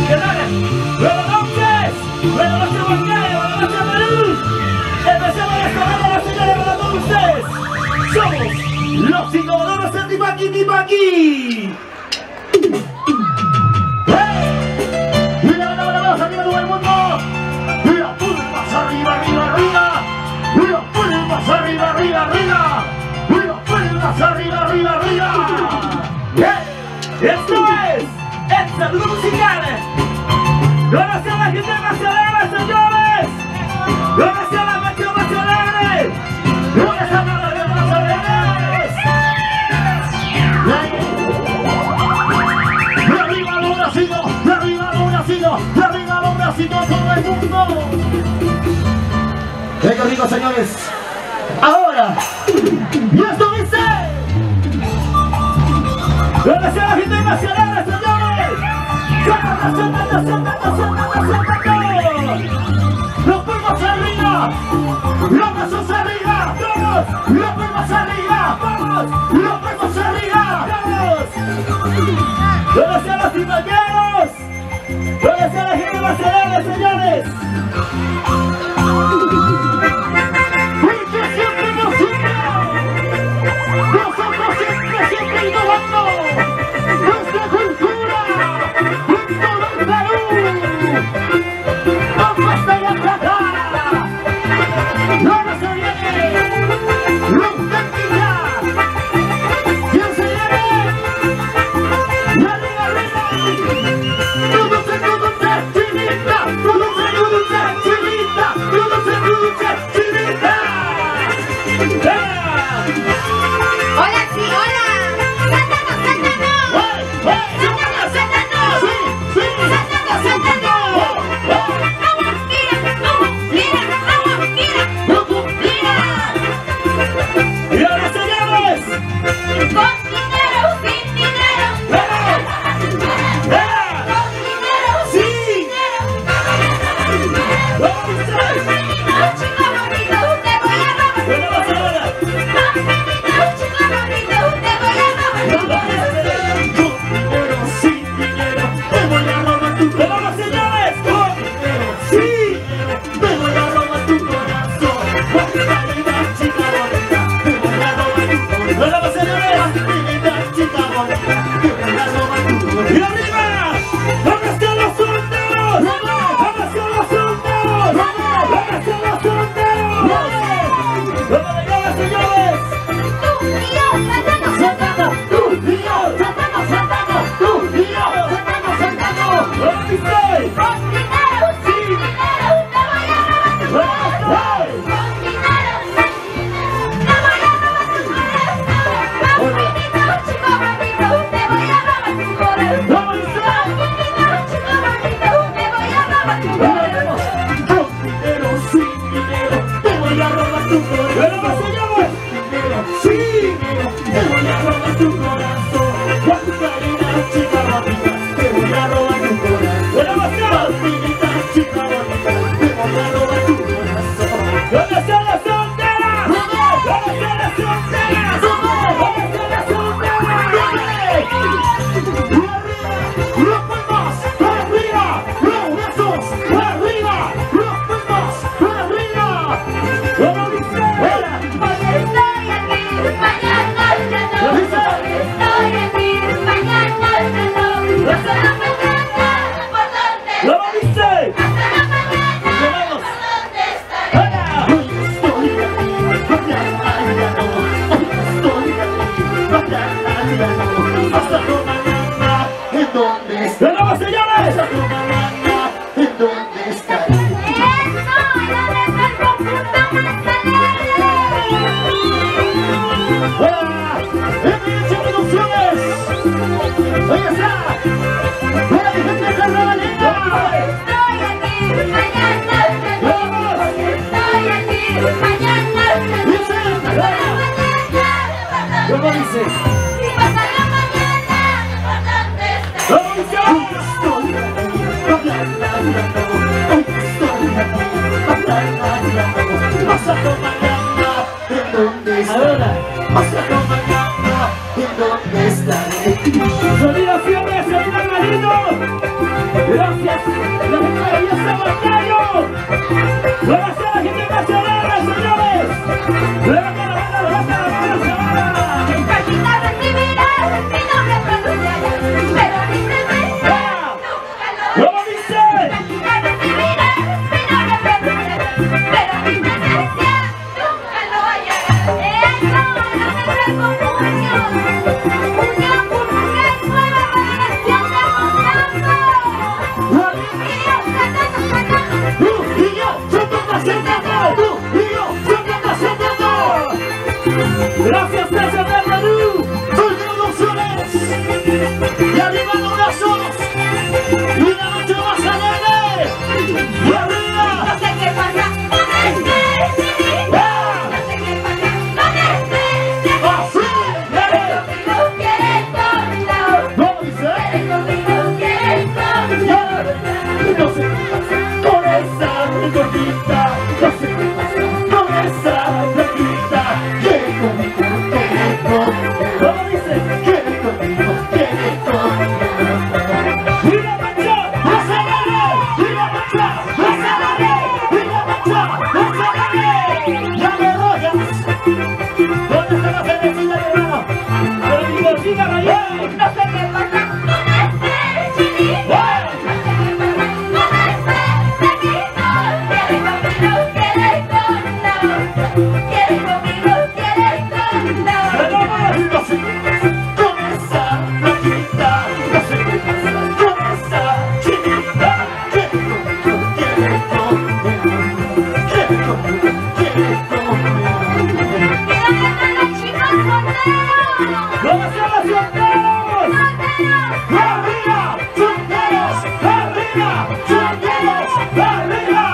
¿Qué tal? Buenas noches, Guanare, buenas noches, Perú. Empezamos esta banda, señores, para todos ustedes. Somos los innovadores de Tipaqui, Tipaqui. Mira, arriba todo el mundo. Mira, pulpas arriba, arriba, arriba. Mira, pulpas arriba, arriba, arriba. Mira, pulpas arriba, arriba, arriba. Esto es el saludo musical. Gracias a la gente más alegre, señores. Gracias a la gente más alegre. Gracias a la gente más alegres. De arriba los bracitos, de arriba los bracitos, de arriba los bracitos, todo el mundo. ¡Qué rico, señores! Ahora, y esto dice. Gracias a la gente más alegre, señores. Los palmas arriba, los brazos arriba, todos, los palmas arriba, vamos, los palmas arriba, vamos. Gracias a los tipaqueros, gracias a la gente más alegre, señores. Y que siempre nos une, nosotros siempre innovando nuestra cultura. Sonido siempre, sonido hermanito. Gracias. La maravillosa Marcayo. Buenas tardes, gente nacional, señores. Levanta la mano, levanta la mano, chavala. Cajita recibirás, mi nombre pronunciarás, pero mi presencia nunca lo harás. ¿Cómo dice? Cajita recibirás, mi nombre pronunciarás, pero mi presencia nunca lo hallarás. Eso no tendrá confusión, unión por mujer, nueva generación de Monsanto. Tú y yo somos nacionales. Tú y yo somos nacionales. Gracias, gracias, Perú. Soy Producciones. Y arriba los brazos. Y la noche más alegre. Y arriba. No sé qué pasa con este CD. No sé qué pasa con este CD. Así. Quiere conmigo, quiere conmigo. ¿Cómo dice? Quiere conmigo, quiere conmigo. No sé qué pasa con esa gordita. No sé qué pasa con esa flaquita. Quiere conmigo, quiere conmigo. ¿Cómo dice? Quiere conmigo, quiere conmigo. ¡Y la mancha! ¡Acelere! ¡Y la mancha! ¡Acelere! ¡Y la mancha! ¡Acelere! ¡Ya me rollas! ¿Dónde está la cervecita, hermano? Pero digo, dígame ya. No sé qué pasa con este CD. No sé qué pasa con este CD. Quiere conmigo, quiere conmigo. Quiere conmigo, quiere conmigo. No sé qué pasa con esa flaquita. No sé qué pasa con esa chiquita. Quiere conmigo, quiere conmigo. Quiere conmigo, quiere conmigo. ¿Y dónde están los chicos solteros? ¿Dónde están los solteros? ¡Solteros! ¡Arriba! ¡Solteros! ¡Arriba! ¡Solteros! ¡Arriba!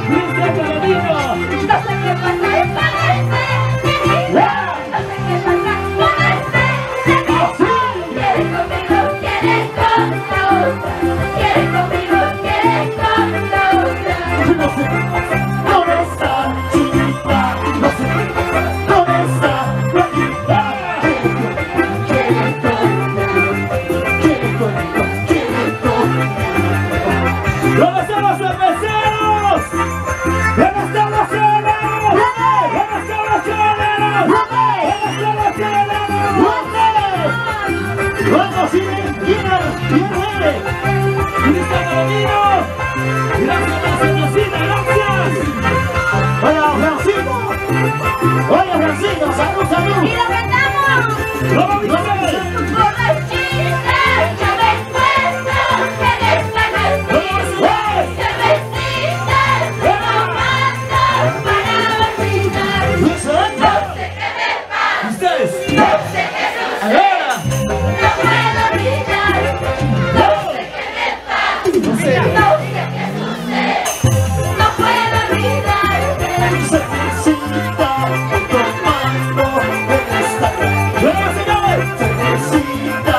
¡Cristian Palomino! No sé qué pasa con este CD. No sé qué pasa con este CD. Quiere conmigo, quiere conmigo. Quiere conmigo, quiere conmigo. No sé qué pasa con esa chiquita. No sé qué pasa con esa flaquita. Quiere conmigo, quiere conmigo, quiere conmigo. ¿Dónde están los cerveceros? ¿Dónde están los cheleros? ¿Dónde están los cheleros? ¿Dónde están los cheleros? Vamos, y viene. Cristian Palomino. Gracias, Francina, gracias. Hola, Francino. Hola, Francino, salud, salud. ¡Y lo cantamos! ¿Cómo dice? Borrachita, ya me encuentro en esta cantina. Cervecita, tomando para olvidar. No sé qué me pasa, ¿Ustedes? no sé qué sucede. Ahora. No puedo olvidar. No sé qué me pasa, no sé qué sucede. No puedo olvidarte. Cervecita, tomando en esta cantina. ¡Bueno, señores! Cervecita,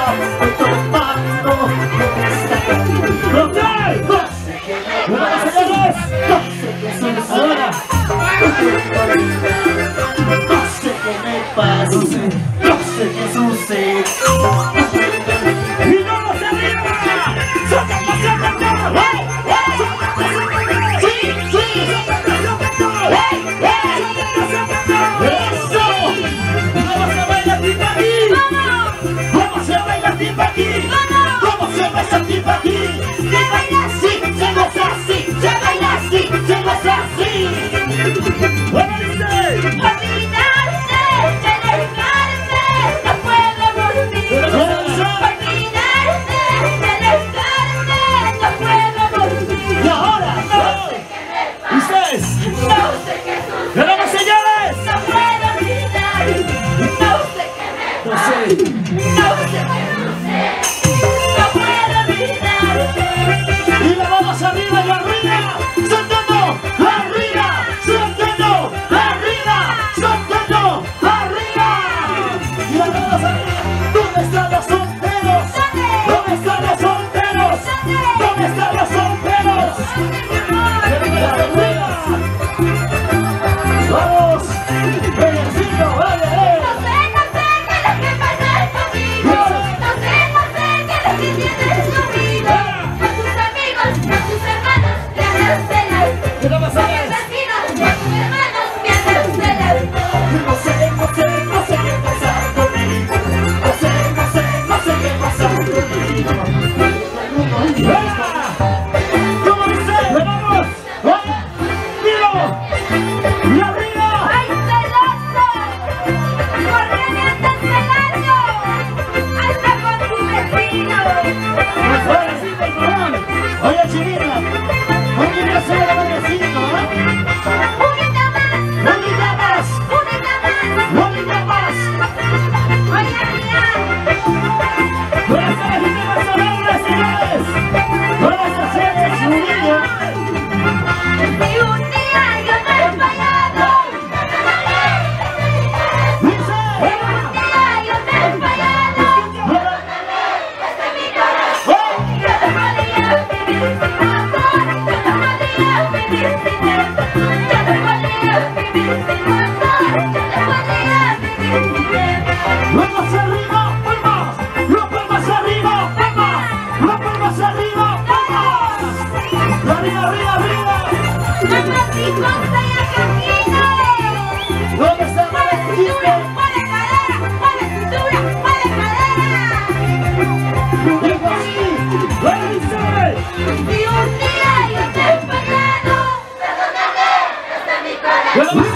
tomando en esta cantina. ¡No sé! ¡Bueno, señores! Ahora. No sé qué me pasa, no sé qué sucede. ¡Y no nos arriba! ¡Sácate, sácate! ¡Sí, sí! ¡Eso! ¡Vamos a bailar tipo aquí! ¡Vamos a bailar tipo aquí! ¿Cómo se baila tipo aquí? Se baila así, se goza así, se baila así, se goza así. ¿Cómo dice? Olvidarte, dejarte, no puedo volver. Olvidarte, dejarte, no puedo volver. Y ahora, ustedes, No sé qué sucede, ¡Ganamos, señores! no puedo olvidar. No sé qué me No pasa, sé. no sé qué sucede. No puedo olvidarte. Chinita y Colón. Oye, Chinita, ¿por qué no se ve la madrecito, Unita más, Unita más, unita más. Unita más. Oye, mira. Buenas tardes, gente más solemne, señores. Buenas tardes, su niño. Y un día yo te he fallado. Dice, Y un día yo te he fallado. Desde mi corazón. Yo no podía vivir sin amor. Yo no podía vivir sin él. Yo no podía vivir sin amor. Yo no podía vivir sin él. palmas arriba, palmas. Las palmas arriba, palmas. Las palmas arriba, palmas. Arriba, arriba, arriba. Nuestros hijos de Argentina. ¿Dónde está el Mueve cintura, mueve cadera, mueve cintura, mueve cadera. Digo así, ¿dónde dice? Y un día yo te he fallado. Perdóname, desde mi corazón.